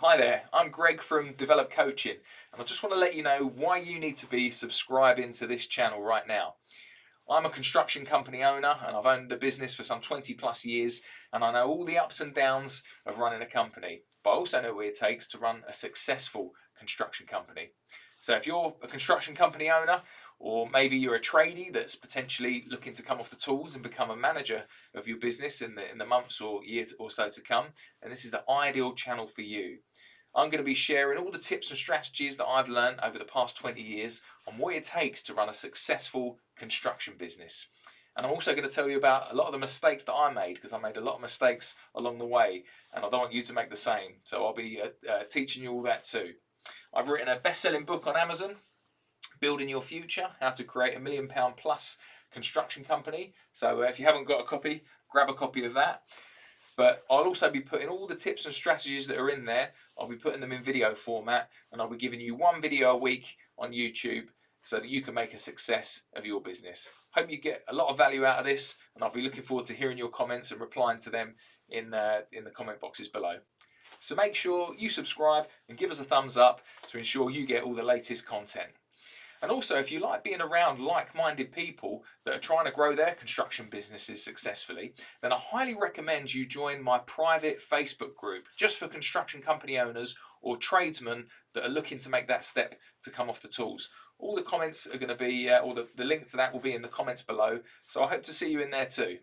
Hi there, I'm Greg from Develop Coaching, and I just want to let you know why you need to be subscribing to this channel right now. I'm a construction company owner and I've owned a business for some 20 plus years, and I know all the ups and downs of running a company, but I also know what it takes to run a successful construction company. So if you're a construction company owner, or maybe you're a tradie that's potentially looking to come off the tools and become a manager of your business in the months or years or so to come, then this is the ideal channel for you. I'm going to be sharing all the tips and strategies that I've learned over the past 20 years on what it takes to run a successful construction business. And I'm also going to tell you about a lot of the mistakes that I made, because I made a lot of mistakes along the way and I don't want you to make the same. So I'll be teaching you all that too. I've written a best-selling book on Amazon, Building Your Future, How to Create £1 million Plus Construction Company. So if you haven't got a copy, grab a copy of that. But I'll also be putting all the tips and strategies that are in there, I'll be putting them in video format, and I'll be giving you one video a week on YouTube so that you can make a success of your business. Hope you get a lot of value out of this, and I'll be looking forward to hearing your comments and replying to them in the comment boxes below. So make sure you subscribe and give us a thumbs up to ensure you get all the latest content. And also, if you like being around like-minded people that are trying to grow their construction businesses successfully, then I highly recommend you join my private Facebook group just for construction company owners or tradesmen that are looking to make that step to come off the tools. All the comments are going to be, or the link to that will be in the comments below. So I hope to see you in there too.